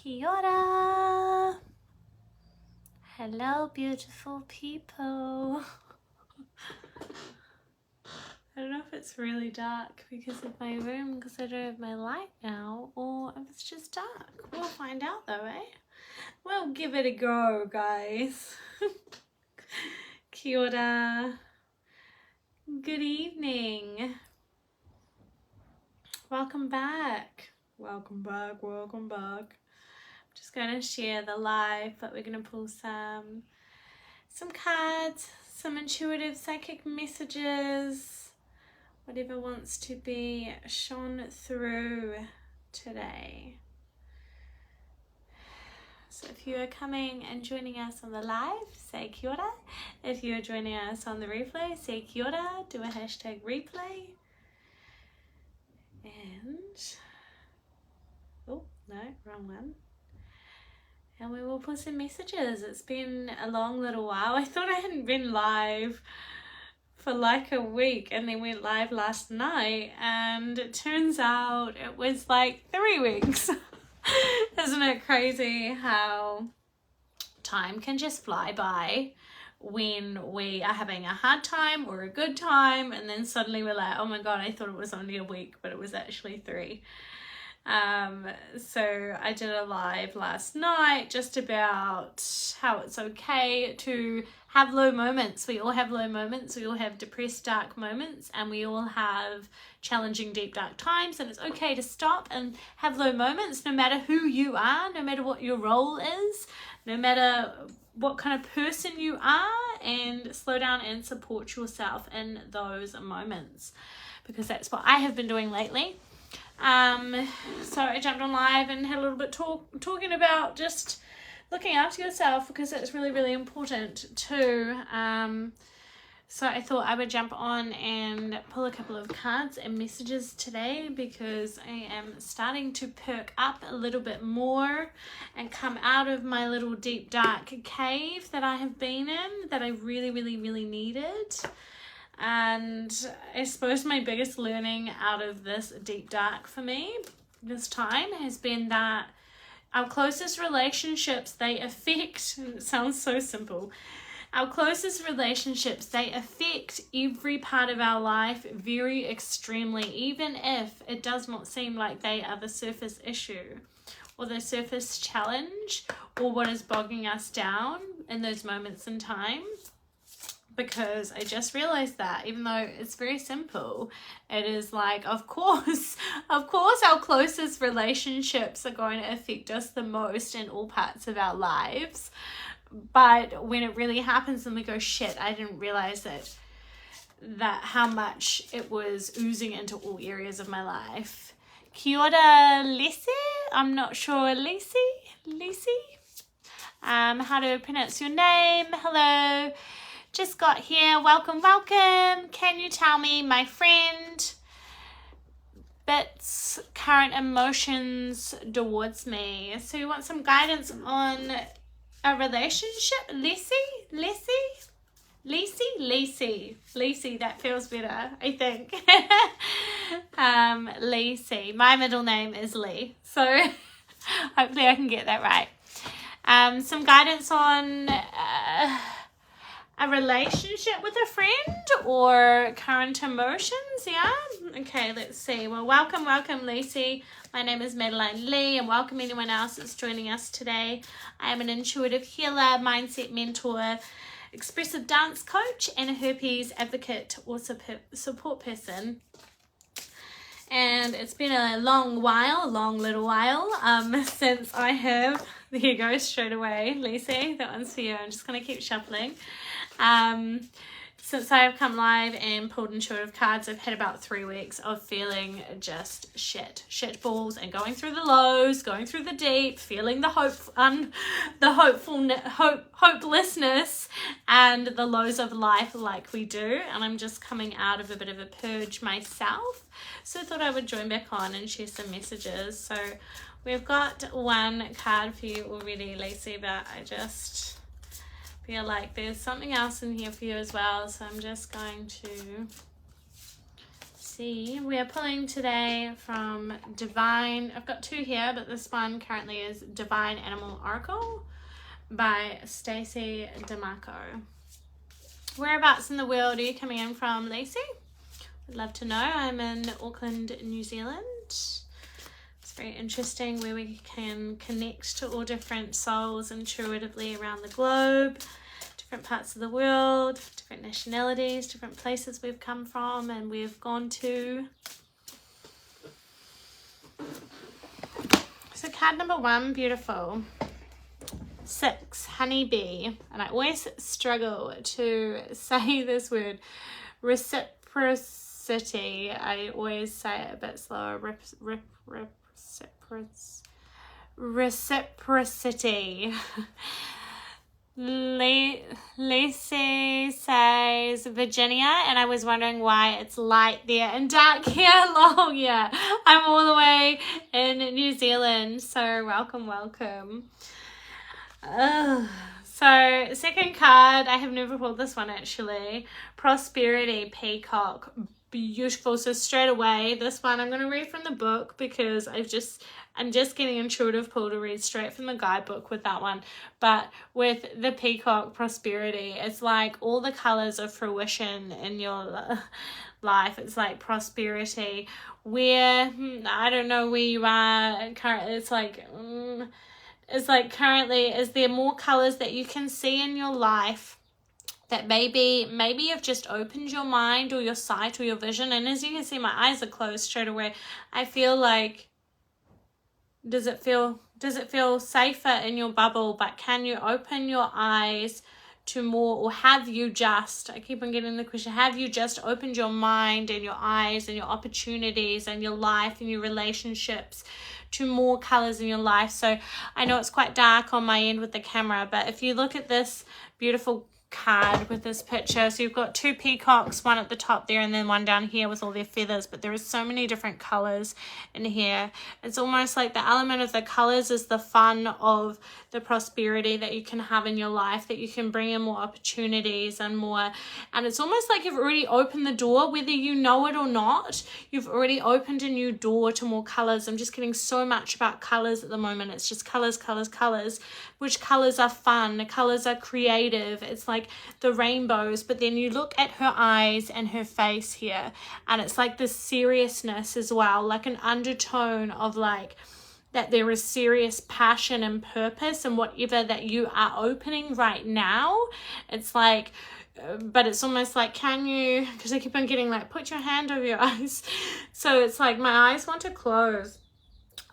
Kia ora. Hello, beautiful people. I don't know if it's really dark because of my room, because I don't have my light now, or if it's just dark. We'll find out though, eh? We'll give it a go, guys. Kia ora. Good evening. Welcome back. Welcome back, welcome back. I'm just going to share the live, but we're going to pull some cards, some intuitive psychic messages, whatever wants to be shone through today. So if you are coming and joining us on the live, say kia ora. If you are joining us on the replay, say kia ora. Do a hashtag replay. And, oh no, wrong one. And we will put some messages. It's been a long little while. I thought I hadn't been live for like a week, and then went live last night, and it turns out it was like 3 weeks. Isn't it crazy how time can just fly by when we are having a hard time or a good time, and then suddenly we're like, oh my god, I thought it was only a week, but it was actually 3. So I did a live last night just about how it's okay to have low moments. We all have low moments, we all have depressed, dark moments, and we all have challenging, deep, dark times, and it's okay to stop and have low moments, no matter who you are, no matter what your role is, no matter what kind of person you are, and slow down and support yourself in those moments, because that's what I have been doing lately. So I jumped on live and had a little bit talking about just looking after yourself, because that's really, really important too. So I thought I would jump on and pull a couple of cards and messages today, because I am starting to perk up a little bit more and come out of my little deep dark cave that I have been in, that I really, really, really needed. And I suppose my biggest learning out of this deep dark for me this time has been that our closest relationships, they affect, and it sounds so simple, our closest relationships, they affect every part of our life very extremely, even if it does not seem like they are the surface issue or the surface challenge or what is bogging us down in those moments in time. Because I just realized that even though it's very simple, it is like, of course our closest relationships are going to affect us the most in all parts of our lives. But when it really happens and we go, shit, I didn't realize that how much it was oozing into all areas of my life. Kia ora, Lisi. I'm not sure, Lisi. How to pronounce your name. Hello. Just got here. Welcome. Can you tell me, my friend, Bits, current emotions towards me? So you want some guidance on a relationship? Lisi, that feels better, I think. Lisi. My middle name is Lee, so hopefully I can get that right. Some guidance on a relationship with a friend or current emotions, yeah? Okay, let's see. Well, welcome, Lacey. My name is Madeline Lee, and welcome anyone else that's joining us today. I am an intuitive healer, mindset mentor, expressive dance coach, and a herpes advocate or support person. And it's been a long little while, since I have, there you go, straight away, Lacey, that one's for you. I'm just going to keep shuffling. Since I have come live and pulled intuitive cards, I've had about 3 weeks of feeling just shit balls, and going through the lows, going through the deep, feeling the hopelessness and the lows of life like we do. And I'm just coming out of a bit of a purge myself, so I thought I would join back on and share some messages. So we've got one card for you already, Lacey, but I just feel like there's something else in here for you as well, so I'm just going to see. We are pulling today from Divine. I've got two here, but this one currently is Divine Animal Oracle by Stacey DeMarco. Whereabouts in the world are you coming in from, Lacey? I'd love to know. I'm in Auckland, New Zealand. It's very interesting where we can connect to all different souls intuitively around the globe, different parts of the world, different nationalities, different places we've come from and we've gone to. So card number 1, beautiful. 6, honeybee. And I always struggle to say this word, reciprocity. I always say it a bit slower. Reciprocity. Lacey says Virginia, and I was wondering why it's light there and dark here. Lol, yeah, I'm all the way in New Zealand, so welcome. So second card, I have never pulled this one actually. Prosperity, peacock, beautiful. So straight away, this one I'm going to read from the book because I'm just getting intuitive pull to read straight from the guidebook with that one. But with the peacock, prosperity, it's like all the colors of fruition in your life. It's like prosperity where, I don't know where you are currently. It's like currently, is there more colors that you can see in your life that maybe you've just opened your mind or your sight or your vision? And as you can see, my eyes are closed straight away. I feel like, does it feel safer in your bubble? But can you open your eyes to more, or have you just, I keep on getting the question, have you just opened your mind and your eyes and your opportunities and your life and your relationships to more colors in your life? So I know it's quite dark on my end with the camera, but if you look at this beautiful card with this picture, so you've got 2 peacocks, one at the top there and then one down here with all their feathers, but there is so many different colors in here. It's almost like the element of the colors is the fun of the prosperity that you can have in your life, that you can bring in more opportunities and more, and it's almost like you've already opened the door, whether you know it or not. You've already opened a new door to more colors. I'm just getting so much about colors at the moment. It's just colors, which colors are fun, the colors are creative. It's like the rainbows, but then you look at her eyes and her face here, and it's like this seriousness as well, like an undertone of like that there is serious passion and purpose and whatever that you are opening right now. It's like, but it's almost like, can you, because I keep on getting like, put your hand over your eyes. So it's like my eyes want to close.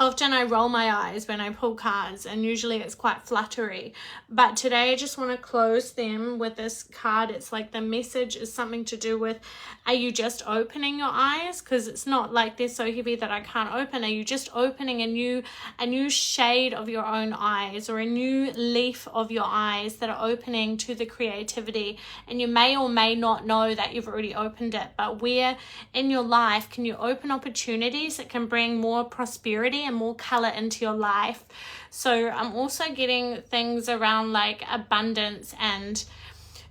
Often I roll my eyes when I pull cards, and usually it's quite fluttery. But today I just want to close them with this card. It's like the message is something to do with, are you just opening your eyes? Because it's not like they're so heavy that I can't open. Are you just opening a new shade of your own eyes, or a new leaf of your eyes that are opening to the creativity? And you may or may not know that you've already opened it, but where in your life can you open opportunities that can bring more prosperity and more color into your life? So I'm also getting things around like abundance, and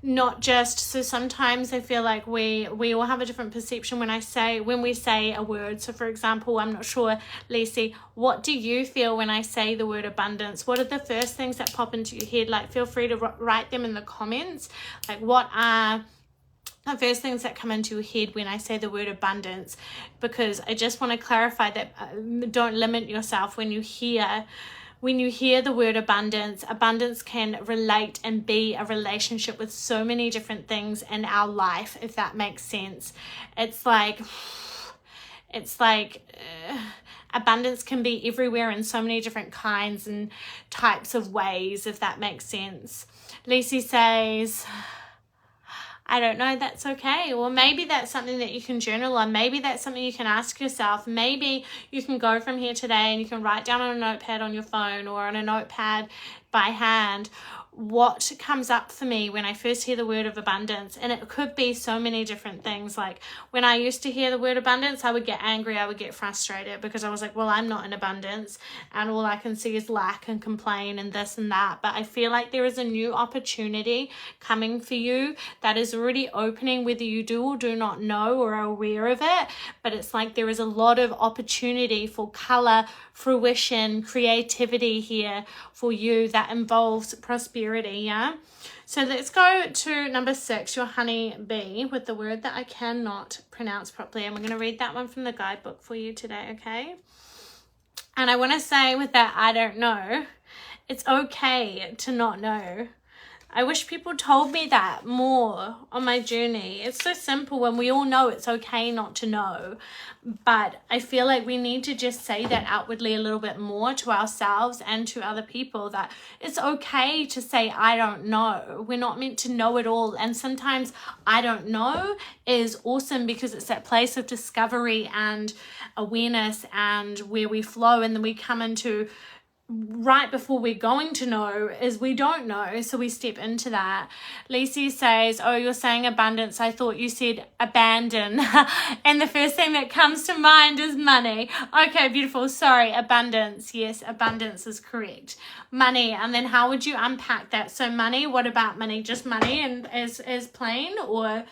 not just, so sometimes I feel like we all have a different perception when we say a word. So for example, I'm not sure, Lacey, what do you feel when I say the word abundance? What are the first things that pop into your head? Like, feel free to write them in the comments. Like, what are the first things that come into your head when I say the word abundance? Because I just want to clarify that don't limit yourself when you hear the word abundance. Abundance can relate and be a relationship with so many different things in our life, if that makes sense. It's like abundance can be everywhere in so many different kinds and types of ways, if that makes sense. Lacey says, I don't know, that's okay. Or maybe that's something that you can journal on. Maybe that's something you can ask yourself. Maybe you can go from here today and you can write down on a notepad on your phone or on a notepad by hand. what comes up for me when I first hear the word of abundance. And it could be so many different things. Like when I used to hear the word abundance, I would get angry, I would get frustrated, because I was like, well, I'm not in abundance and all I can see is lack and complain and this and that. But I feel like there is a new opportunity coming for you that is already opening, whether you do or do not know or are aware of it. But it's like there is a lot of opportunity for color, fruition, creativity here for you that involves prosperity. Yeah, so let's go to number 6, your honey bee, with the word that I cannot pronounce properly, and we're going to read that one from the guidebook for you today. Okay, and I want to say with that, I don't know, it's okay to not know. I wish people told me that more on my journey. It's so simple when we all know it's okay not to know. But I feel like we need to just say that outwardly a little bit more to ourselves and to other people, that it's okay to say, I don't know. We're not meant to know it all. And sometimes I don't know is awesome, because it's that place of discovery and awareness and where we flow, and then we come into right before we're going to know is we don't know, so we step into that. Lacey says, oh, you're saying abundance, I thought you said abandon. And the first thing that comes to mind is money. Okay, beautiful. Sorry, abundance. Yes, abundance is correct. Money. And then how would you unpack that? So money, what about money? Just money and as plain, or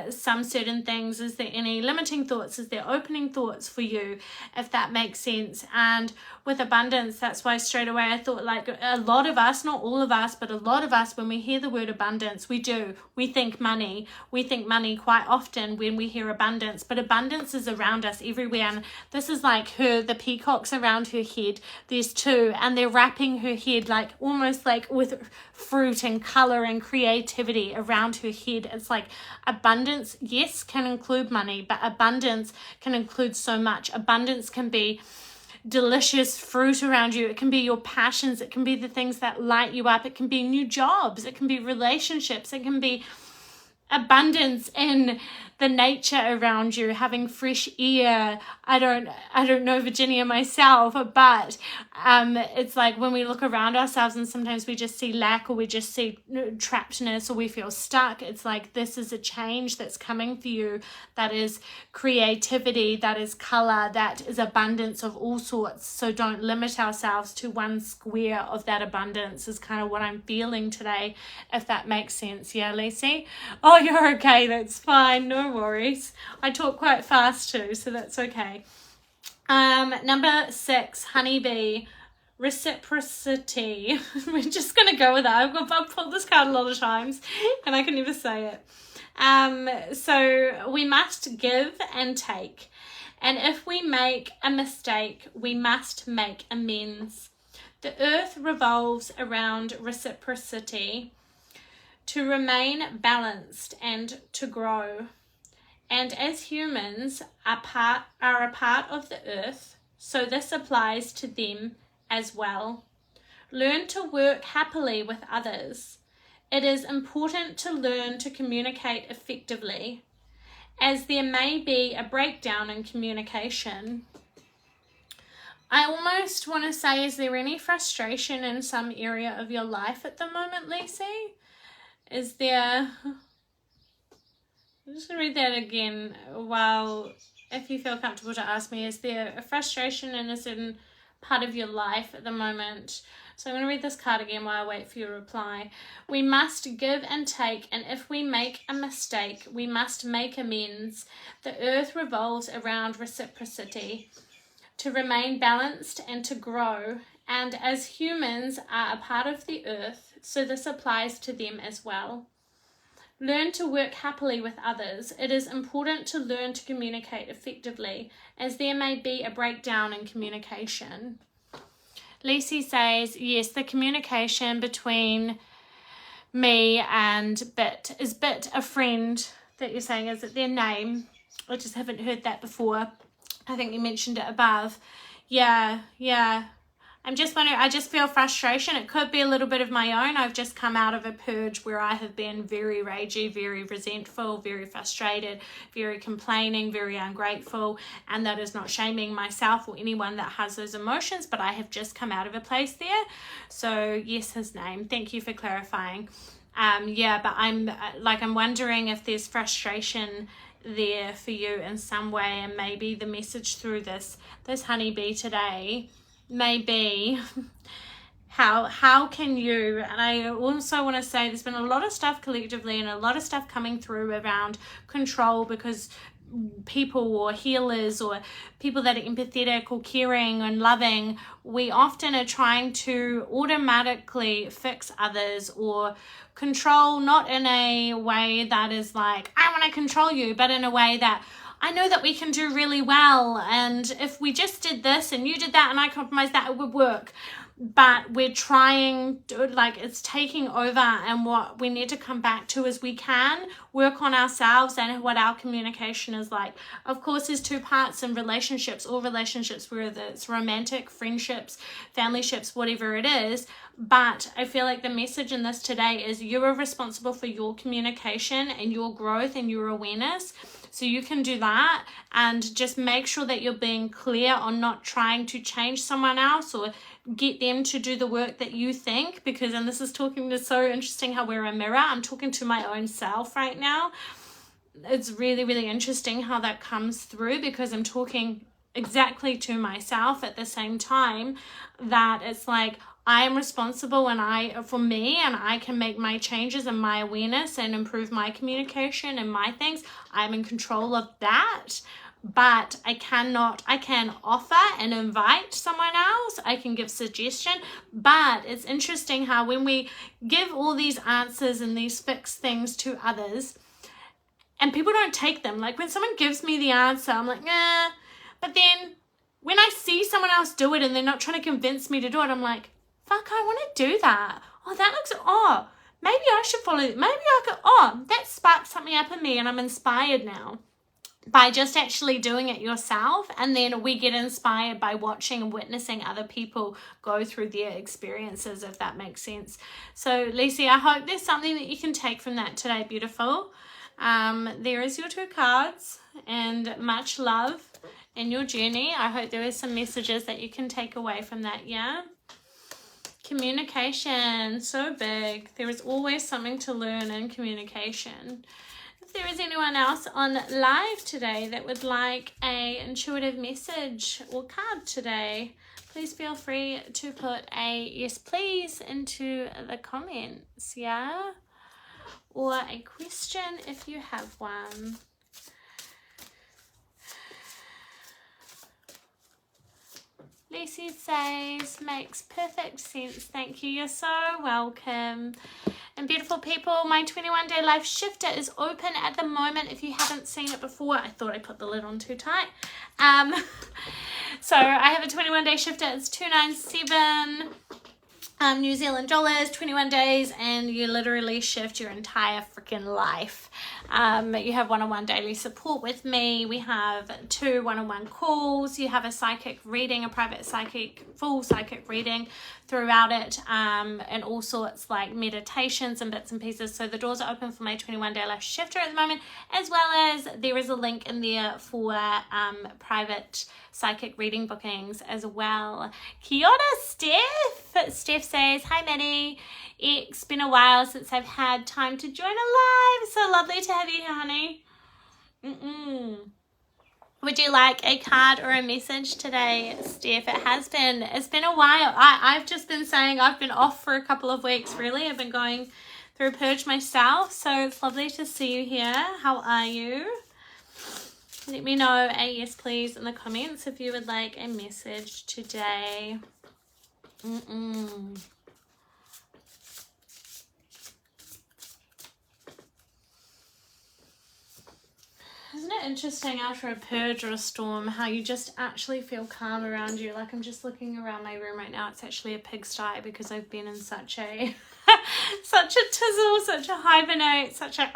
some certain things? Is there any limiting thoughts? Is there opening thoughts for you, if that makes sense? And with abundance, that's why straight away I thought, like, a lot of us, not all of us, but a lot of us, when we hear the word abundance, we think money. We think money quite often when we hear abundance, but abundance is around us everywhere. And this is like the peacocks around her head. There's 2, and they're wrapping her head like almost like with fruit and color and creativity around her head. It's like abundance, yes, can include money, but abundance can include so much. Abundance can be delicious fruit around you. It can be your passions. It can be the things that light you up. It can be new jobs. It can be relationships. It can be abundance in the nature around you, having fresh air. I don't know Virginia myself, but it's like when we look around ourselves and sometimes we just see lack, or we just see trappedness, or we feel stuck. It's like this is a change that's coming for you, that is creativity, that is color, that is abundance of all sorts. So don't limit ourselves to one square of that abundance, is kind of what I'm feeling today, if that makes sense. Yeah, Lacey? Oh, you're okay. That's fine. No worries. I talk quite fast too, so that's okay. Number 6, honeybee, reciprocity. We're just going to go with that. I've pulled this card a lot of times and I can never say it. So we must give and take. And if we make a mistake, we must make amends. The earth revolves around reciprocity, to remain balanced and to grow. And as humans are a part of the earth, so this applies to them as well. Learn to work happily with others. It is important to learn to communicate effectively, as there may be a breakdown in communication. I almost want to say, is there any frustration in some area of your life at the moment, Lacey? Is there... I'm just going to read that again, if you feel comfortable to ask me, is there a frustration in a certain part of your life at the moment? So I'm going to read this card again while I wait for your reply. We must give and take, and if we make a mistake, we must make amends. The earth revolves around reciprocity, to remain balanced and to grow. And as humans are a part of the earth, so this applies to them as well. Learn to work happily with others. It is important to learn to communicate effectively, as there may be a breakdown in communication. Lacey says, yes, the communication between me and Bit. Is Bit a friend that you're saying? Is it their name? I just haven't heard that before. I think you mentioned it above. Yeah. I'm just wondering, I just feel frustration. It could be a little bit of my own. I've just come out of a purge where I have been very ragey, very resentful, very frustrated, very complaining, very ungrateful. And that is not shaming myself or anyone that has those emotions, but I have just come out of a place there. So yes, his name. Thank you for clarifying. Yeah, but I'm wondering if there's frustration there for you in some way, and maybe the message through this honeybee today maybe how can you, and I also want to say there's been a lot of stuff collectively and a lot of stuff coming through around control, because people or healers or people that are empathetic or caring and loving, we often are trying to automatically fix others or control, not in a way that is like, I want to control you, but in a way that I know that we can do really well, and if we just did this and you did that and I compromised that, it would work. But we're trying to, like, it's taking over, and what we need to come back to is we can work on ourselves and what our communication is like. Of course, there's two parts in relationships, all relationships, whether it's romantic, friendships, family ships, whatever it is. But I feel like the message in this today is you are responsible for your communication and your growth and your awareness. So you can do that, and just make sure that you're being clear on not trying to change someone else or get them to do the work that you think, because, and this is talking to, so interesting how we're a mirror. I'm talking to my own self right now. It's really, really interesting how that comes through, because I'm talking exactly to myself at the same time, that it's like, I am responsible for me, and I can make my changes and my awareness and improve my communication and my things. I'm in control of that. But I can offer and invite someone else. I can give suggestion. But it's interesting how when we give all these answers and these fixed things to others, and people don't take them. Like when someone gives me the answer, I'm like, nah. But then when I see someone else do it and they're not trying to convince me to do it, I'm like, fuck, I want to do that. Oh, that looks, maybe I should follow it. Maybe I could, that sparked something up in me and I'm inspired now by just actually doing it yourself. And then we get inspired by watching and witnessing other people go through their experiences, if that makes sense. So, Lacey, I hope there's something that you can take from that today, beautiful. There is your two cards, and much love in your journey. I hope there are some messages that you can take away from that, yeah? Communication, so big. There is always something to learn in communication. If there is anyone else on live today that would like a intuitive message or card today, please feel free to put a yes please into the comments, yeah? Or a question if you have one. Lucy says, makes perfect sense. Thank you. You're so welcome. And beautiful people, my 21-day life shifter is open at the moment. If you haven't seen it before, I thought I put the lid on too tight. So I have a 21-day shifter. It's $297 New Zealand dollars, 21 days, and you literally shift your entire freaking life. You have one-on-one daily support with me. We have 2 one-on-one calls. You have a psychic reading, a private psychic, full psychic reading throughout it, and all sorts like meditations and bits and pieces. So the doors are open for my 21-day life shifter at the moment, as well as there is a link in there for private psychic reading bookings as well. Kia ora, Steph. Steph says, hi Maddie, it's been a while since I've had time to join a live. So lovely to have you here, honey. Would you like a card or a message today, Steph? It's been a while. I've just been saying I've been off for a couple of weeks, really. I've been going through purge myself, so it's lovely to see you here. How are you? Let me know a yes please in the comments if you would like a message today. Isn't it interesting after a purge or a storm how you just actually feel calm around you? Like I'm just looking around my room right now. It's actually a pigsty because I've been in such a such a tizzle, such a hibernate, such a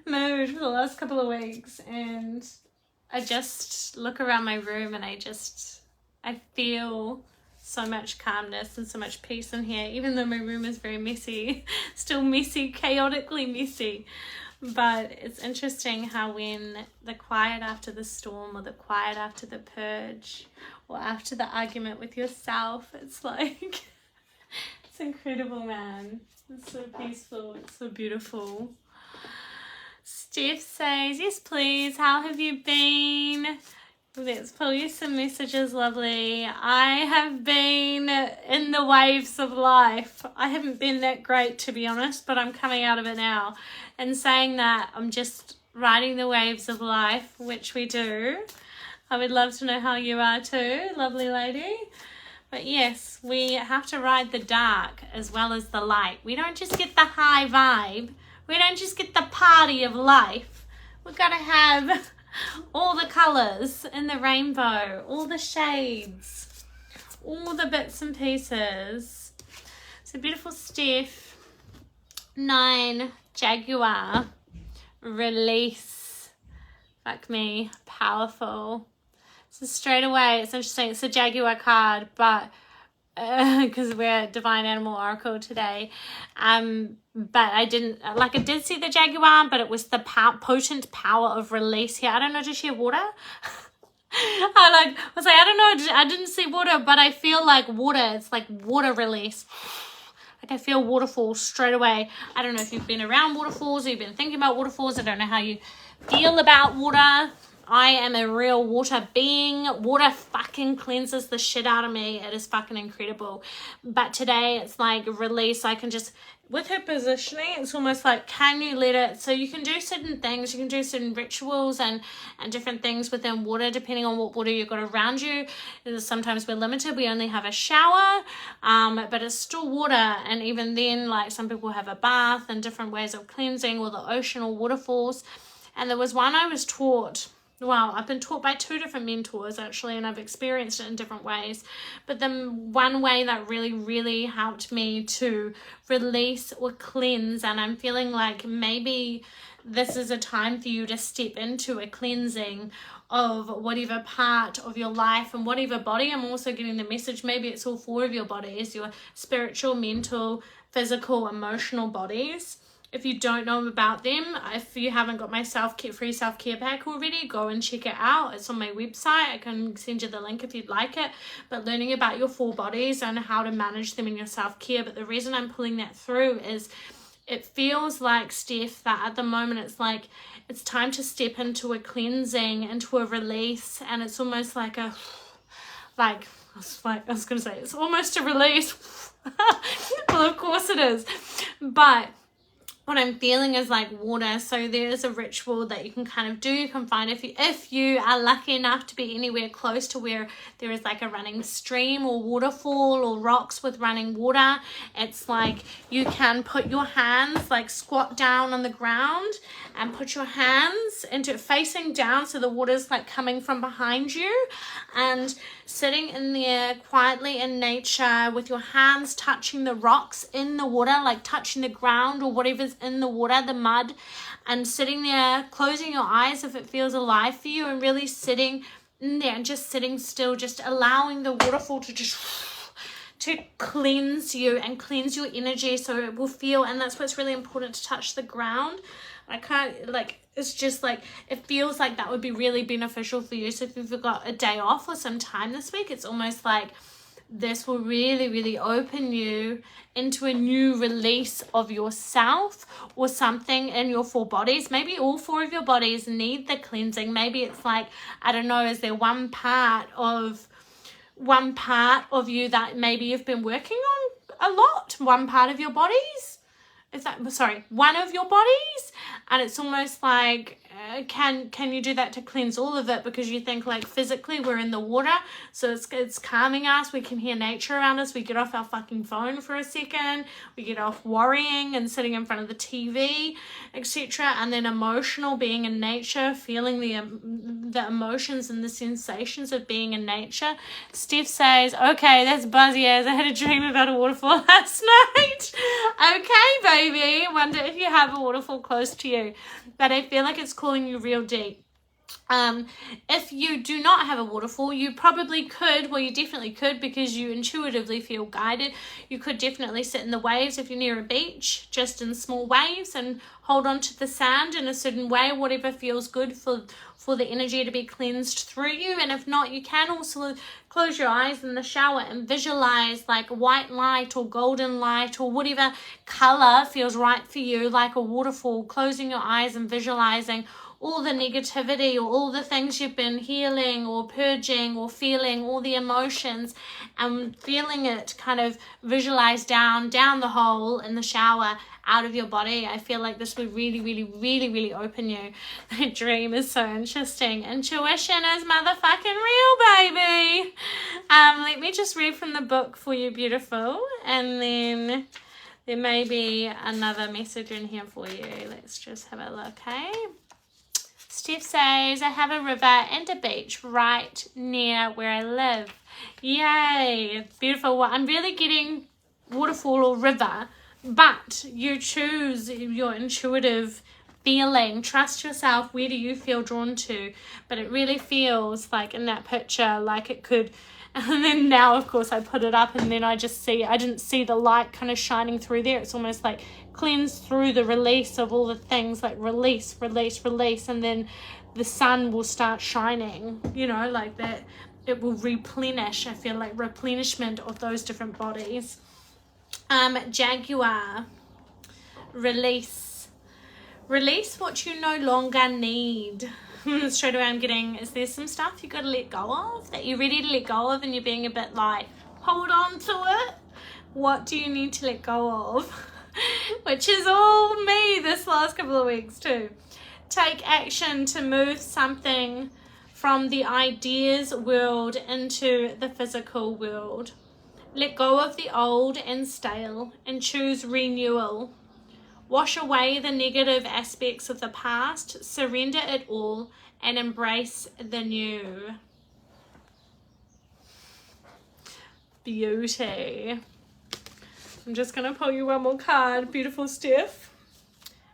mood for the last couple of weeks, and I just look around my room and I feel so much calmness and so much peace in here, even though my room is very messy. Still messy, chaotically messy. But it's interesting how when the quiet after the storm, or the quiet after the purge, or after the argument with yourself, it's like, it's incredible, man. It's so peaceful, it's so beautiful. Steph says, yes please, how have you been? Let's pull you some messages, lovely. I have been in the waves of life. I haven't been that great, to be honest, but I'm coming out of it now. And saying that, I'm just riding the waves of life, which we do. I would love to know how you are too, lovely lady. But yes, we have to ride the dark as well as the light. We don't just get the high vibe. We don't just get the party of life. We've got to have all the colours in the rainbow, all the shades, all the bits and pieces. So beautiful Steph. 9, Jaguar, release. Fuck me, powerful. So straight away, it's interesting. It's a Jaguar card, but because we're Divine Animal Oracle today. But I did see the Jaguar, but it was the potent power of release here. I don't know, does she have water? I don't know, I didn't see water, but I feel like water. It's like water release. Like I feel waterfalls straight away. I don't know if you've been around waterfalls or you've been thinking about waterfalls. I don't know how you feel about water. I am a real water being. Water fucking cleanses the shit out of me. It is fucking incredible. But today it's like release. I can just, with her positioning, it's almost like, can you let it? So you can do certain things. You can do certain rituals and different things within water, depending on what water you've got around you. Sometimes we're limited. We only have a shower, but it's still water. And even then, like some people have a bath and different ways of cleansing, or the ocean or waterfalls. And there was one I was taught. Well, I've been taught by 2 different mentors actually, and I've experienced it in different ways. But the one way that really, really helped me to release or cleanse, and I'm feeling like maybe this is a time for you to step into a cleansing of whatever part of your life and whatever body. I'm also getting the message, maybe it's all 4 of your bodies, your spiritual, mental, physical, emotional bodies. If you don't know about them, if you haven't got my free self-care pack already, go and check it out. It's on my website. I can send you the link if you'd like it. But learning about your 4 bodies and how to manage them in your self-care. But the reason I'm pulling that through is it feels like, Steph, that at the moment it's like it's time to step into a cleansing, into a release. And it's almost like it's almost a release. Well, of course it is. But what I'm feeling is like water. So there's a ritual that you can kind of do. You can find if you are lucky enough to be anywhere close to where there is like a running stream or waterfall or rocks with running water. It's like you can put your hands, like squat down on the ground and put your hands into facing down, so the water's like coming from behind you, and sitting in there quietly in nature with your hands touching the rocks in the water, like touching the ground or whatever's in the water, the mud, and sitting there, closing your eyes if it feels alive for you, and really sitting in there and just sitting still, just allowing the waterfall to cleanse you and cleanse your energy, so it will feel. And that's what's really important, to touch the ground. It's just like, it feels like that would be really beneficial for you. So if you've got a day off or some time this week, it's almost like this will really, really open you into a new release of yourself or something in your 4 bodies. Maybe all 4 of your bodies need the cleansing. Maybe it's like, I don't know, is there one part of you that maybe you've been working on a lot? One part of your bodies? One of your bodies? And it's almost like, can you do that to cleanse all of it? Because you think like physically we're in the water, so it's calming us. We can hear nature around us. We get off our fucking phone for a second. We get off worrying and sitting in front of the TV, etc. And then emotional, being in nature, feeling the emotions and the sensations of being in nature. Steph says, okay, that's buzzy as I had a dream about a waterfall last night. Okay, baby. Wonder if you have a waterfall close to you. But I feel like it's calling you real deep. If you do not have a waterfall, you probably could, well, you definitely could, because you intuitively feel guided. You could definitely sit in the waves if you're near a beach, just in small waves, and hold on to the sand in a certain way, whatever feels good for the energy to be cleansed through you. And if not, you can also close your eyes in the shower and visualize like white light or golden light or whatever color feels right for you, like a waterfall, closing your eyes and visualizing all the negativity or all the things you've been healing or purging or feeling, all the emotions, and feeling it kind of visualize down the hole in the shower, out of your body. I feel like this would really, really, really, really open you. That dream is so interesting. Intuition is motherfucking real, baby. Let me just read from the book for you, beautiful, and then there may be another message in here for you. Let's just have a look, okay? Steph says, I have a river and a beach right near where I live. Yay, beautiful. Well, I'm really getting waterfall or river, but you choose your intuitive feeling. Trust yourself. Where do you feel drawn to? But it really feels like in that picture, like it could. And then now, of course, I put it up and then I didn't see the light kind of shining through there. It's almost like cleanse through the release of all the things, like release, and then the sun will start shining, like that. It will replenish. I feel like replenishment of those different bodies. Jaguar, release what you no longer need. Straight away I'm getting, is there some stuff you got to let go of that you're ready to let go of and you're being a bit like, hold on to it? What do you need to let go of? Which is all me this last couple of weeks too. Take action to move something from the ideas world into the physical world. Let go of the old and stale and choose renewal. Wash away the negative aspects of the past, surrender it all, and embrace the new. Beauty. I'm just going to pull you one more card. Beautiful Steph.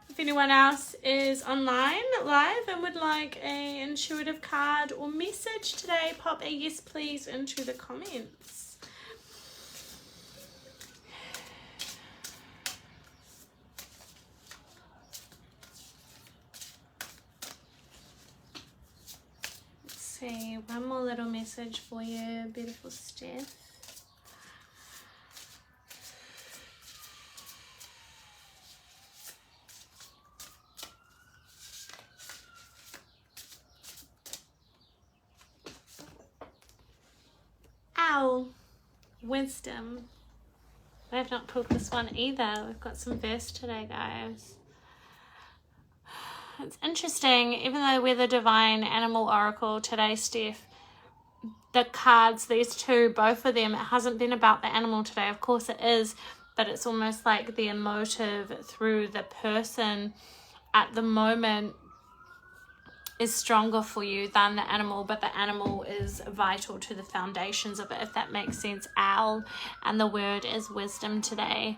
If anyone else is online, live, and would like a intuitive card or message today, pop a yes please into the comments. One more little message for you, beautiful Steph. Ow, wisdom. I have not pulled this one either. We've got some verse today, guys. It's interesting, even though we're the Divine Animal Oracle today, Steph, the cards, these two, both of them, it hasn't been about the animal today. Of course it is, but it's almost like the emotive through the person at the moment is stronger for you than the animal, but the animal is vital to the foundations of it, if that makes sense. Owl, and the word is wisdom today,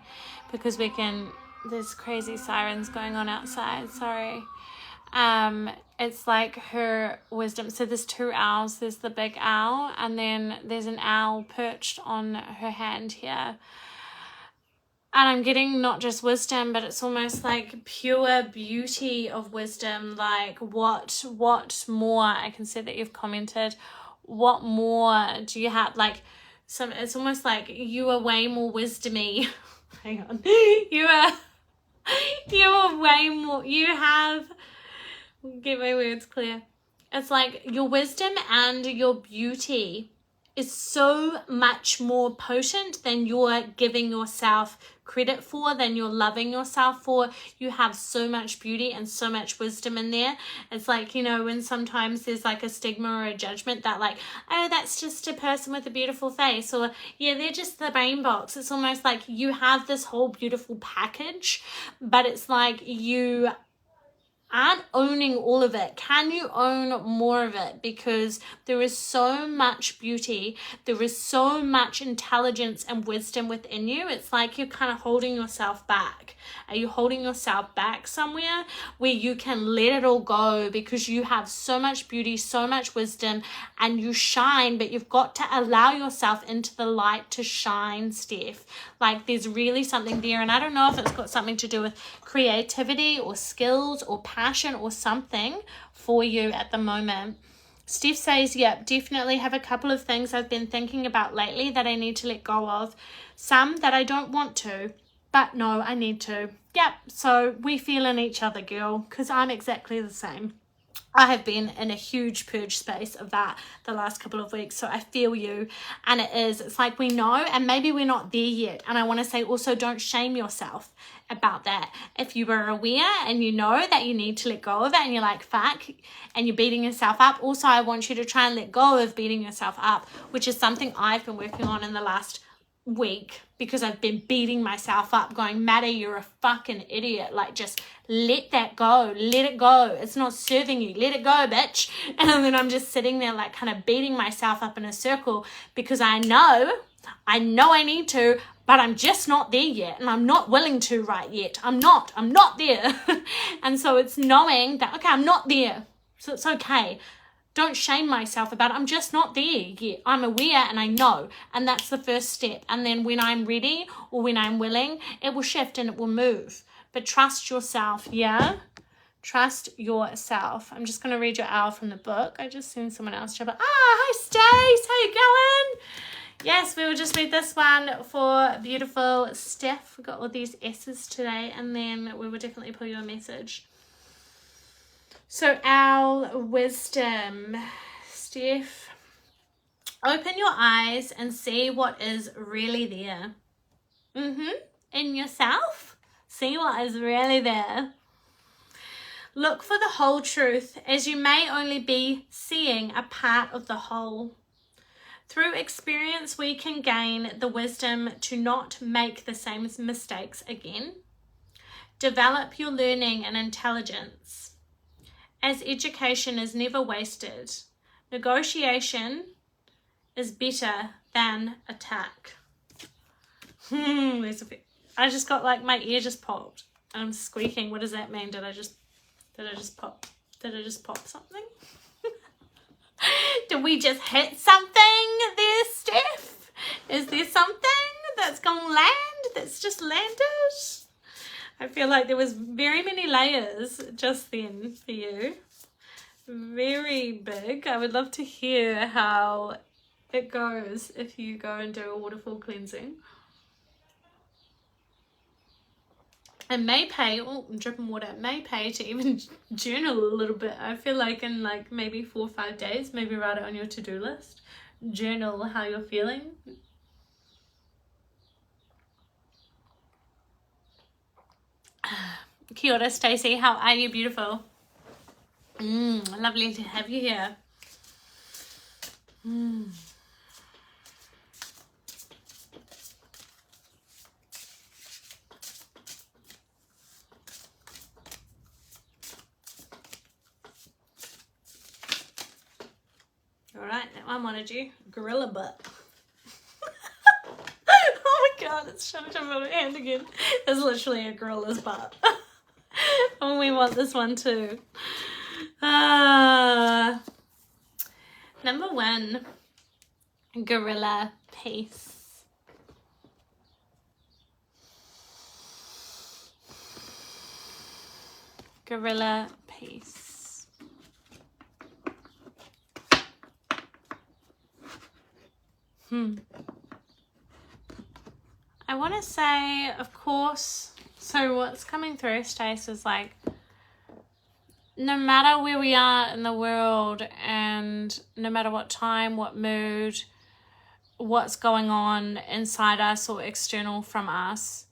because there's crazy sirens going on outside, sorry. It's like her wisdom. So there's two owls. There's the big owl, and then there's an owl perched on her hand here. And I'm getting not just wisdom, but it's almost like pure beauty of wisdom. Like what more? I can see that you've commented. What more do you have? Like it's almost like you are way more wisdomy. Hang on. You are way more. You have. Get my words clear. It's like your wisdom and your beauty is so much more potent than you're giving yourself credit for, than you're loving yourself for. You have so much beauty and so much wisdom in there. It's like, when sometimes there's like a stigma or a judgment that like, oh, that's just a person with a beautiful face, or yeah, they're just the brain box. It's almost like you have this whole beautiful package, but it's like you aren't owning all of it, can you own more of it? Because there is so much beauty, there is so much intelligence and wisdom within you. It's like you're kind of holding yourself back. Are you holding yourself back somewhere where you can let it all go, because you have so much beauty, so much wisdom, and you shine, but you've got to allow yourself into the light to shine, Steph. Like, there's really something there, and I don't know if it's got something to do with creativity or skills or passion or something for you at the moment. Steph says, yep, definitely have a couple of things I've been thinking about lately that I need to let go of. Some that I don't want to, but no, I need to. Yep, so we feel in each other, girl, because I'm exactly the same. I have been in a huge purge space of that the last couple of weeks, so I feel you. And it's like we know, and maybe we're not there yet. And I want to say also, don't shame yourself about that. If you are aware and you know that you need to let go of it, and you're like, fuck, and you're beating yourself up, also I want you to try and let go of beating yourself up, which is something I've been working on in the last week, because I've been beating myself up going, Maddie, you're a fucking idiot. Like, just let that go. Let it go. It's not serving you. Let it go, bitch. And then I'm just sitting there like kind of beating myself up in a circle, because I know I need to, but I'm just not there yet, and I'm not willing to right yet. I'm not there. And so it's knowing that, okay, I'm not there, so it's okay. Don't shame myself about it. I'm just not there yet. I'm aware and I know. And that's the first step. And then when I'm ready or when I'm willing, it will shift and it will move. But trust yourself, yeah? Trust yourself. I'm just going to read your hour from the book. I just seen someone else jump up. Hi, Stace. How you going? Yes, we will just read this one for beautiful Steph. We got all these S's today. And then we will definitely pull you a message. So our wisdom, Steph, open your eyes and see what is really there. In yourself, see what is really there. Look for the whole truth, as you may only be seeing a part of the whole. Through experience, we can gain the wisdom to not make the same mistakes again. Develop your learning and intelligence, as education is never wasted. Negotiation is better than attack. I just got like, my ear just popped. I'm squeaking. What does that mean? Did I just pop something? Did we just hit something there, Steph? Is there something that's gonna land that's just landed? I feel like there was very many layers just then for you. Very big. I would love to hear how it goes if you go and do a waterfall cleansing. And may pay, I'm dripping water, may pay to even journal a little bit. I feel like in like maybe 4 or 5 days, maybe write it on your to-do list. Journal how you're feeling. Kia ora, Stacey. How are you, beautiful? Lovely to have you here. All right, that one wanted you. Gorilla butt. Oh my god, it's trying to jump out of my hand again. It's literally a gorilla's butt. And we want this one too. Number 1, gorilla peace. Gorilla peace. I want to say, of course, so what's coming through, Stace, is like, no matter where we are in the world and no matter what time, what mood, what's going on inside us or external from us,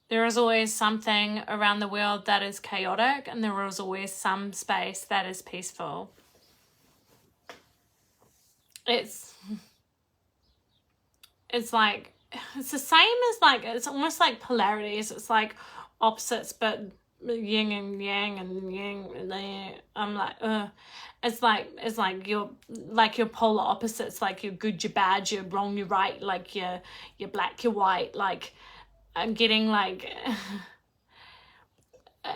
there is always something around the world that is chaotic, and there is always some space that is peaceful. It's like, it's the same as like, it's almost like polarities. It's like opposites, but yin and yang and yang and yang. I'm like, it's like you're polar opposites, like you're good, you're bad, you're wrong, you're right, like you're black, you're white. Like I'm getting like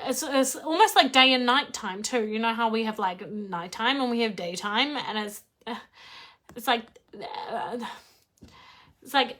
it's almost like day and night time too. You know how we have like nighttime and we have daytime, and it's like it's like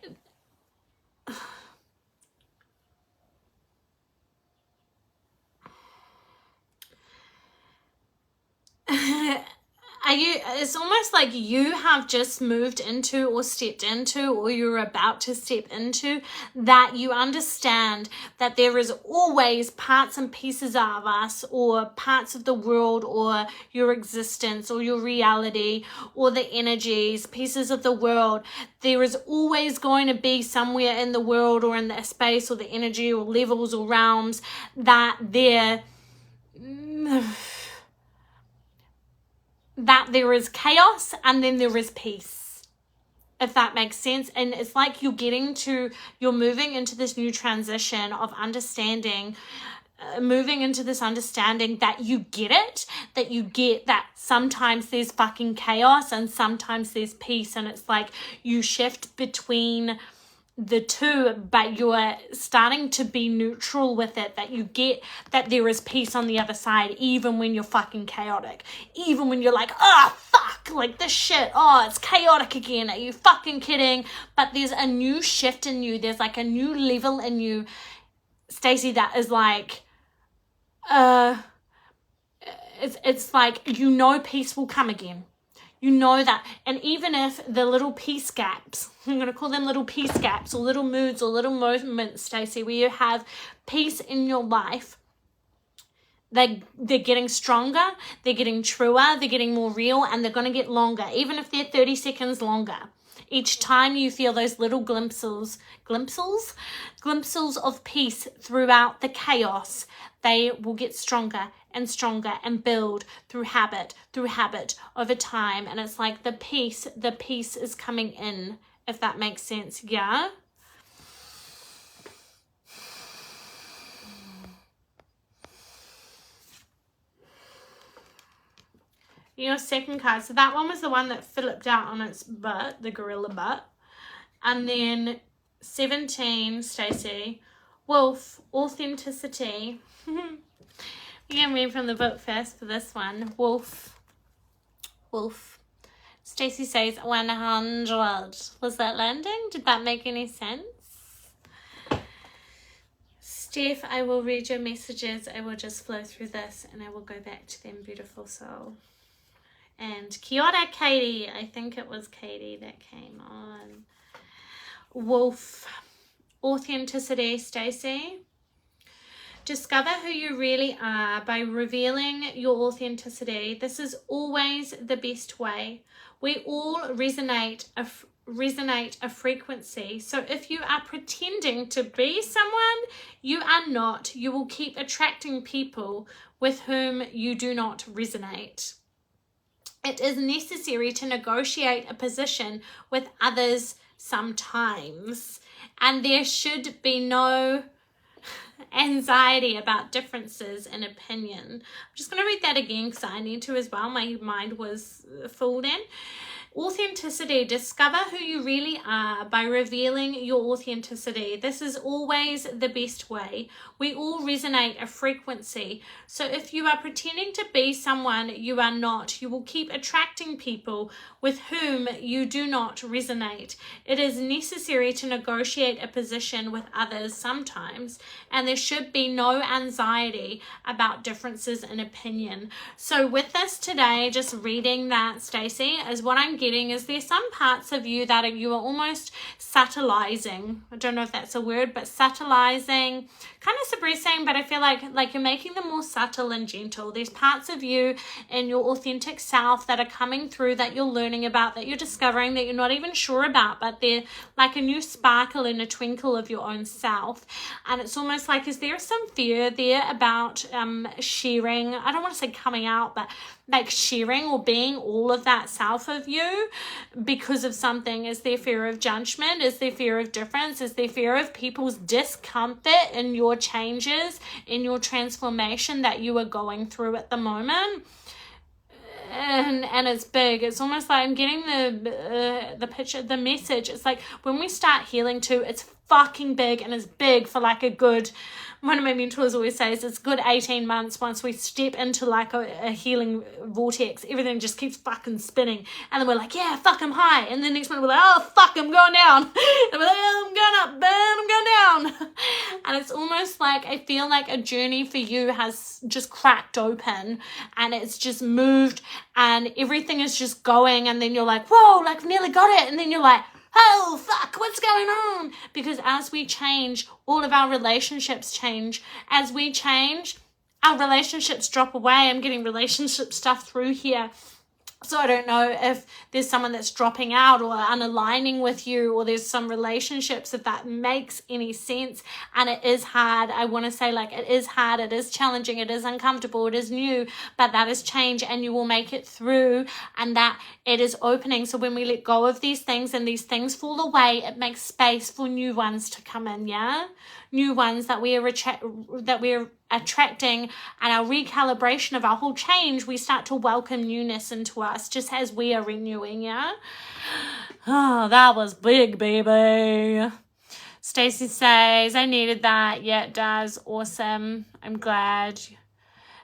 it's almost like you have just moved into or stepped into or you're about to step into that you understand that there is always parts and pieces of us or parts of the world or your existence or your reality or the energies, pieces of the world. There is always going to be somewhere in the world or in the space or the energy or levels or realms that there is chaos and then there is peace, if that makes sense. And it's like you're moving into this new transition of understanding, moving into this understanding that you get it, that you get that sometimes there's fucking chaos and sometimes there's peace, and it's like you shift between the two, but you're starting to be neutral with it, that you get that there is peace on the other side, even when you're fucking chaotic, even when you're like, oh fuck, like this shit, oh it's chaotic again, are you fucking kidding? But there's a new shift in you, there's like a new level in you, Stacey, that is like it's like, you know, peace will come again. You know that. And even if the little peace gaps, I'm going to call them little peace gaps or little moods or little moments, Stacey, where you have peace in your life, they're getting stronger, they're getting truer, they're getting more real, and they're going to get longer, even if they're 30 seconds longer. Each time you feel those little glimpses of peace throughout the chaos, they will get stronger and stronger and build through habit over time. And it's like the peace is coming in, if that makes sense. Yeah. Your second card, so that one was the one that flipped out on its butt, the gorilla butt. And then 17, Stacey, wolf, authenticity. We're going to read from the book first for this one. Wolf. Stacey says 100. Was that landing? Did that make any sense? Steph, I will read your messages. I will just flow through this and I will go back to them, beautiful soul. And kia ora, Katie. I think it was Katie that came on. Wolf. Authenticity, Stacey. Discover who you really are by revealing your authenticity. This is always the best way. We all resonate a frequency. So if you are pretending to be someone you are not, you will keep attracting people with whom you do not resonate. It is necessary to negotiate a position with others sometimes, and there should be no anxiety about differences in opinion. I'm just going to read that again because I need to as well. My mind was fooled in. Authenticity. Discover who you really are by revealing your authenticity. This is always the best way. We all resonate a frequency. So if you are pretending to be someone you are not, you will keep attracting people with whom you do not resonate. It is necessary to negotiate a position with others sometimes, and there should be no anxiety about differences in opinion. So with this today, just reading that, Stacey, is what I'm getting is there's some parts of you that you are almost subtilizing. I don't know if that's a word, but subtilizing, kind of suppressing, but I feel like you're making them more subtle and gentle. There's parts of you in your authentic self that are coming through, that you're learning about, that you're discovering, that you're not even sure about, but they're like a new sparkle and a twinkle of your own self. And it's almost like, is there some fear there about sharing? I don't want to say coming out, but like sharing or being all of that self of you. you because of something? Is there fear of judgment? Is there fear of difference? Is there fear of people's discomfort in your changes, in your transformation that you are going through at the moment? And it's big. It's almost like I'm getting the picture, the message. It's like when we start healing too, it's fucking big, and it's big for like a good, one of my mentors always says it's good 18 months. Once we step into like a healing vortex, everything just keeps fucking spinning, and then we're like, yeah, fuck, I'm high, and the next minute we're like, oh fuck, I'm going down, and we're like, oh, I'm going up, man, I'm going down. And it's almost like I feel like a journey for you has just cracked open, and it's just moved, and everything is just going, and then you're like, whoa, like nearly got it, and then you're like, oh fuck, what's going on? Because as we change, all of our relationships change. As we change, our relationships drop away. I'm getting relationship stuff through here. So I don't know if there's someone that's dropping out or unaligning with you, or there's some relationships, if that makes any sense. And it is hard. I want to say, like, it is hard, it is challenging, it is uncomfortable, it is new, but that is change, and you will make it through, and that it is opening. So when we let go of these things and these things fall away, it makes space for new ones to come in, yeah? New ones that we are attracting, and our recalibration of our whole change, we start to welcome newness into us just as we are renewing, yeah? Oh, that was big, baby. Stacey says, I needed that. Yeah, it does. Awesome. I'm glad.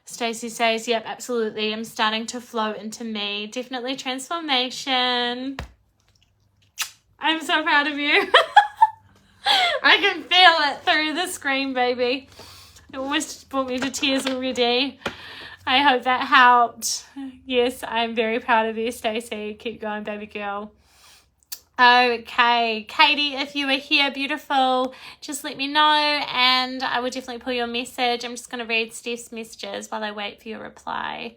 Stacey says, yep, absolutely. I'm starting to flow into me. Definitely transformation. I'm so proud of you. I can feel it through the screen, baby. It almost brought me to tears already. I hope that helped. Yes, I'm very proud of you, Stacey. Keep going, baby girl. Okay, Katie, if you are here, beautiful, just let me know, and I will definitely pull your message. I'm just going to read Steph's messages while I wait for your reply.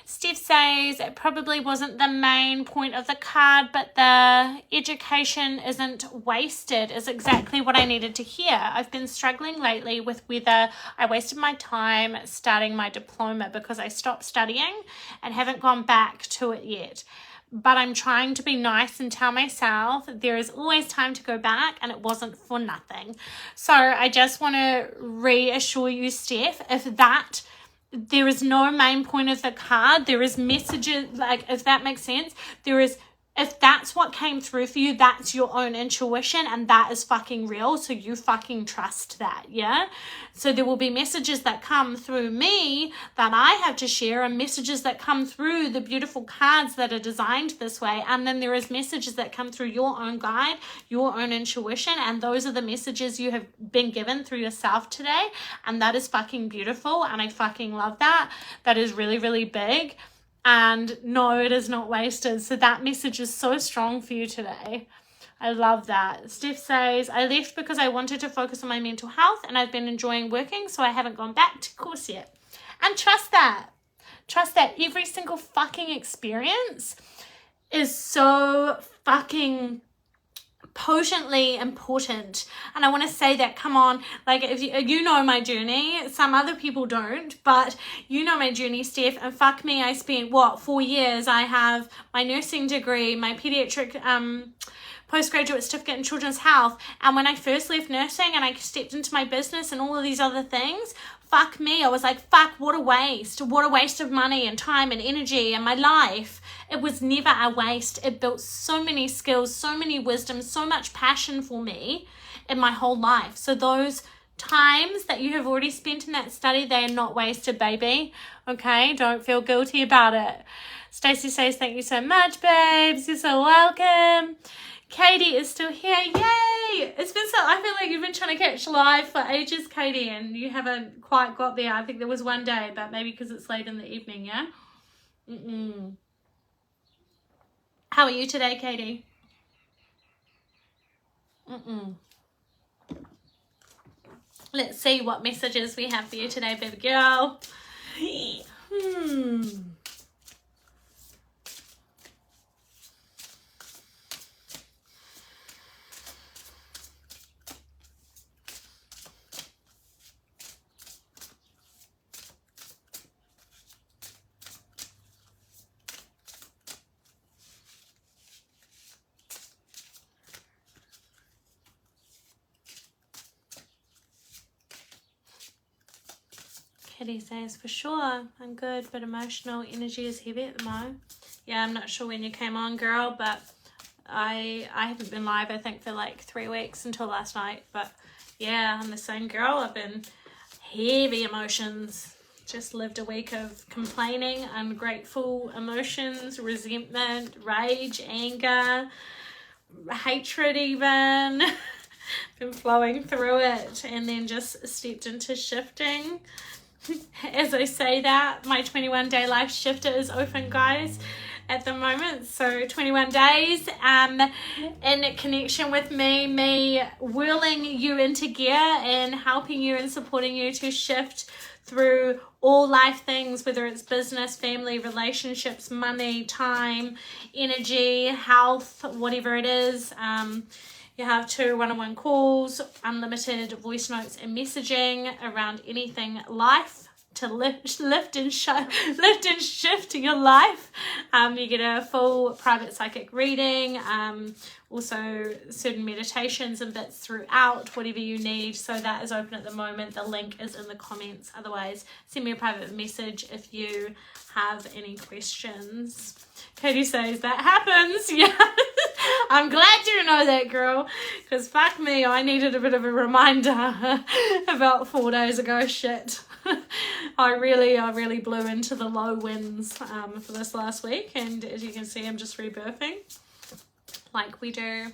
Steph says it probably wasn't the main point of the card, but the education isn't wasted is exactly what I needed to hear. I've been struggling lately with whether I wasted my time starting my diploma because I stopped studying and haven't gone back to it yet. But I'm trying to be nice and tell myself there is always time to go back, and it wasn't for nothing. So I just want to reassure you, Steph, there is no main point of the card. There is messages, like, if that makes sense, if that's what came through for you, that's your own intuition, and that is fucking real. So you fucking trust that, yeah? So there will be messages that come through me that I have to share, and messages that come through the beautiful cards that are designed this way. And then there is messages that come through your own guide, your own intuition, and those are the messages you have been given through yourself today. And that is fucking beautiful, and I fucking love that. That is really, really big. And no, it is not wasted. So that message is so strong for you today. I love that. Steph says, I left because I wanted to focus on my mental health, and I've been enjoying working, so I haven't gone back to course yet. And trust that. Trust that every single fucking experience is so fucking potently important. And I want to say that, come on, like, if you know my journey, some other people don't, but you know my journey, Steph, and fuck me, I spent 4 years. I have my nursing degree, my pediatric postgraduate certificate in children's health, and when I first left nursing and I stepped into my business and all of these other things, fuck me, I was like, fuck, what a waste of money and time and energy and my life. It was never a waste. It built so many skills, so many wisdom, so much passion for me in my whole life. So those times that you have already spent in that study, they are not wasted, baby. Okay, don't feel guilty about it. Stacey says, thank you so much, babes. You're so welcome. Katie is still here. Yay! It's been I feel like you've been trying to catch live for ages, Katie, and you haven't quite got there. I think there was one day, but maybe because it's late in the evening, yeah? How are you today, Katie? Let's see what messages we have for you today, baby girl. Katie says, for sure, I'm good, but emotional energy is heavy at the moment. Yeah, I'm not sure when you came on, girl, but I haven't been live, I think, for like 3 weeks until last night. But yeah, I'm the same girl. I've been heavy emotions. Just lived a week of complaining, ungrateful emotions, resentment, rage, anger, hatred even. Been flowing through it, and then just stepped into shifting. As I say that, my 21-day life shifter is open, guys, at the moment. So 21 days in connection with me whirling you into gear and helping you and supporting you to shift through all life things, whether it's business, family, relationships, money, time, energy, health, whatever it is. You have 2 one-on-one calls, unlimited voice notes and messaging around anything life to lift and shift your life. You get a full private psychic reading, also certain meditations and bits throughout, whatever you need. So that is open at the moment. The link is in the comments. Otherwise, send me a private message if you have any questions. Katie says that happens. Yeah. I'm glad you know that, girl, because fuck me, I needed a bit of a reminder about 4 days ago. Shit. I really blew into the low winds for this last week, and as you can see, I'm just rebirthing like we do.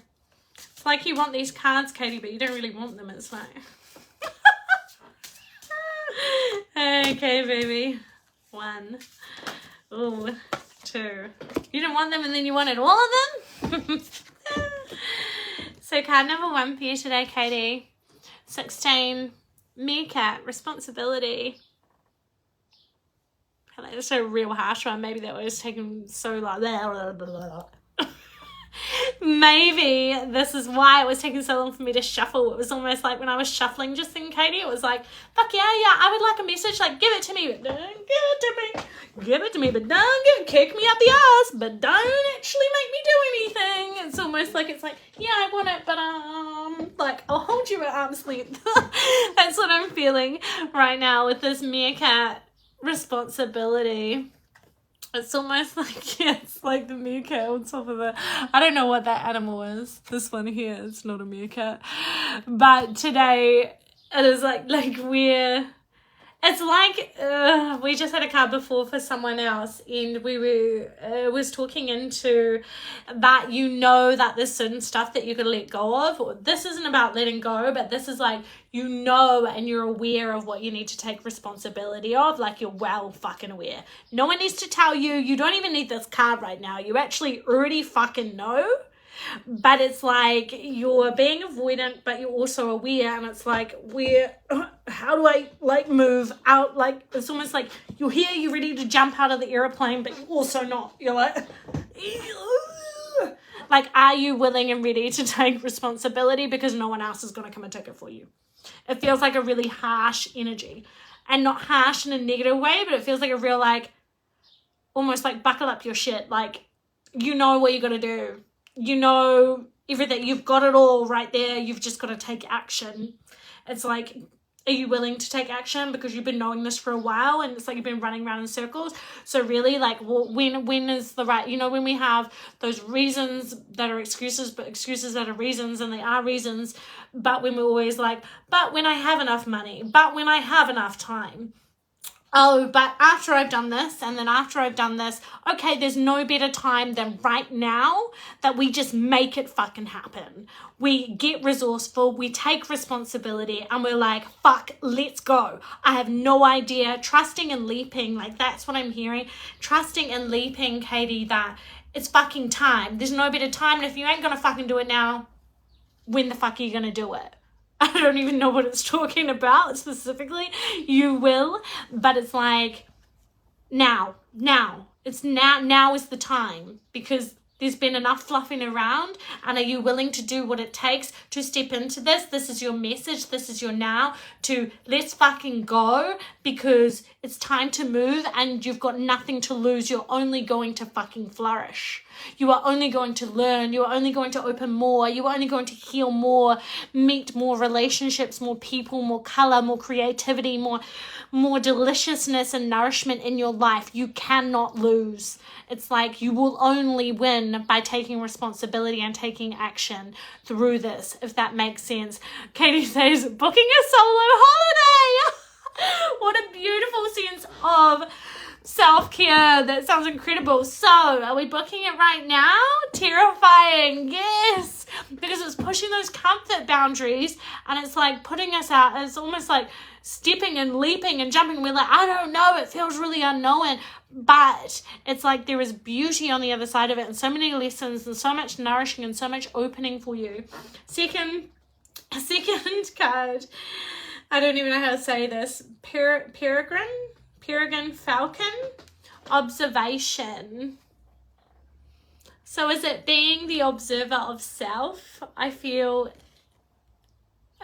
It's like you want these cards, Katie, but you don't really want them. It's like okay, baby. 1. Ooh, 2. You didn't want them and then you wanted all of them? So card number 1 for you today, Katie. 16, meerkat, responsibility. That's a real harsh one. Maybe that was taken so like maybe this is why it was taking so long for me to shuffle. It was almost like when I was shuffling just then, Katie, it was like, fuck yeah, I would like a message, like, give it to me, but don't give it to me. Give it to me, but don't kick me up the ass, but don't actually make me do anything. It's almost like, it's like, yeah, I want it, but like, I'll hold you at arm's length. That's what I'm feeling right now with this meerkat responsibility. It's almost like, yeah, it's like the meerkat on top of it. I don't know what that animal is. This one here, it's not a meerkat. But today, it is like we're... It's like we just had a card before for someone else, and we were was talking into that, you know, that there's certain stuff that you can let go of. This isn't about letting go, but this is like, you know, and you're aware of what you need to take responsibility of. Like, you're well fucking aware. No one needs to tell you. You don't even need this card right now. You actually already fucking know. But it's like you're being avoidant, but you're also aware, and it's like, how do I like move out? Like, it's almost like you're here, you're ready to jump out of the airplane, but you're also not. You're like, are you willing and ready to take responsibility, because no one else is going to come and take it for you? It feels like a really harsh energy, and not harsh in a negative way, but it feels like a real, like, almost like buckle up your shit. Like, you know what you got to do. You know everything. You've got it all right there. You've just got to take action. It's like, are you willing to take action? Because you've been knowing this for a while, and it's like you've been running around in circles. So really, like, when is the right, you know, when we have those reasons that are excuses, but excuses that are reasons, and they are reasons, but when we're always like, but when I have enough money, but when I have enough time. Oh, but after I've done this, and then after I've done this, okay, there's no better time than right now that we just make it fucking happen. We get resourceful, we take responsibility, and we're like, fuck, let's go. I have no idea. Trusting and leaping, like, that's what I'm hearing. Trusting and leaping, Katie, that it's fucking time. There's no better time, and if you ain't gonna fucking do it now, when the fuck are you gonna do it? I don't even know what it's talking about specifically. You will, but it's like now. It's now is the time, because There's been enough fluffing around, and are you willing to do what it takes to step into this? This is your message. This is your now to let's fucking go, because it's time to move and you've got nothing to lose. You're only going to fucking flourish. You are only going to learn. You are only going to open more. You are only going to heal more, meet more relationships, more people, more color, more creativity, more deliciousness and nourishment in your life. You cannot lose. It's like you will only win by taking responsibility and taking action through this, if that makes sense. Katie says, booking a solo holiday. What a beautiful sense of self-care. That sounds incredible. So, are we booking it right now? Terrifying. Yes. Because it's pushing those comfort boundaries, and it's like putting us out. It's almost like stepping and leaping and jumping. We're like, I don't know. It feels really unknown. But it's like there is beauty on the other side of it, and so many lessons and so much nourishing and so much opening for you. Second card. I don't even know how to say this. Peregrine Falcon. Observation. So is it being the observer of self? I feel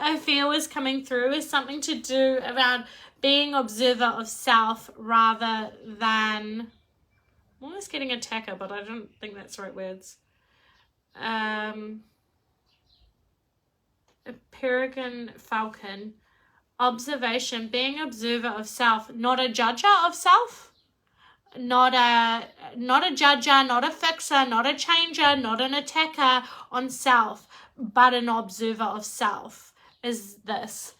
is coming through, is something to do around being observer of self rather than, I'm almost getting attacker, but I don't think that's the right words. A peregrine falcon. Observation, being observer of self, not a judger of self, not a judger, not a fixer, not a changer, not an attacker on self, but an observer of self is this.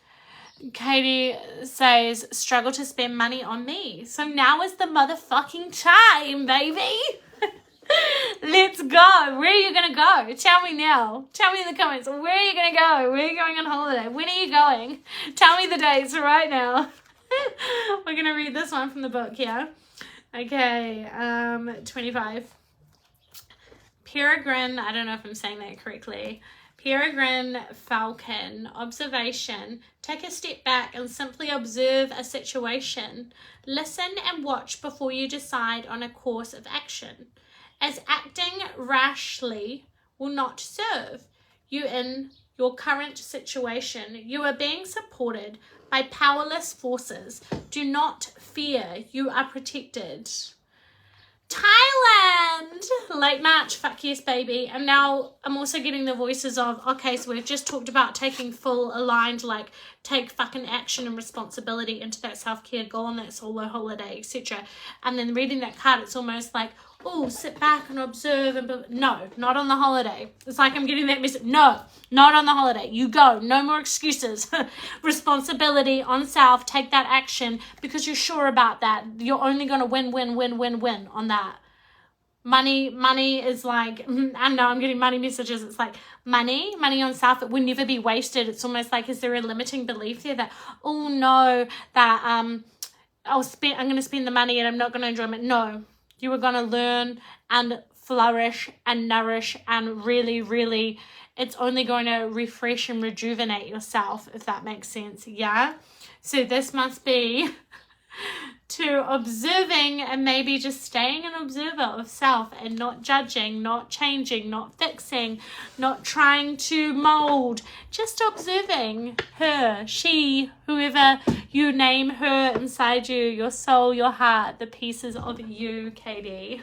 Katie says, struggle to spend money on me. So now is the motherfucking time, baby. Let's go. Where are you going to go? Tell me now. Tell me in the comments. Where are you going to go? Where are you going on holiday? When are you going? Tell me the dates right now. We're going to read this one from the book here. Okay, 25. Peregrine, I don't know if I'm saying that correctly. Peregrine falcon, observation. Take a step back and simply observe a situation. Listen and watch before you decide on a course of action, as acting rashly will not serve you in your current situation. You are being supported by powerless forces. Do not fear. You are protected. Thailand! Late March, fuck yes, baby. And now I'm also getting the voices of, okay, so we've just talked about taking full aligned, like, take fucking action and responsibility into that self-care, go on that solo holiday, etc. And then reading that card, it's almost like, oh, sit back and observe. No, not on the holiday. It's like I'm getting that message. No, not on the holiday. You go. No more excuses. Responsibility on self. Take that action because you're sure about that. You're only going to win on that. Money is like, I know I'm getting money messages. It's like money on self. It will never be wasted. It's almost like, is there a limiting belief there that, oh no, that I'm going to spend the money and I'm not going to enjoy it? No. You are going to learn and flourish and nourish and really, really, it's only going to refresh and rejuvenate yourself, if that makes sense. Yeah. So this must be to observing and maybe just staying an observer of self and not judging, not changing, not fixing, not trying to mold, just observing her, she, whoever you name her inside you, your soul, your heart, the pieces of you, Katie.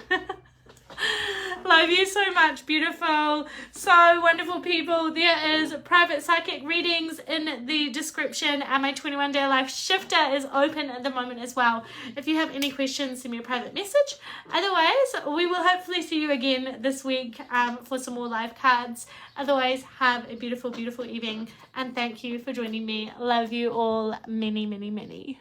Love you so much, beautiful, so wonderful people. There is private psychic readings in the description, and my 21-day life shifter is open at the moment as well. If you have any questions, send me a private message. Otherwise, we will hopefully see you again this week for some more live cards. Otherwise, have a beautiful, beautiful evening, and thank you for joining me. Love you all, many, many, many.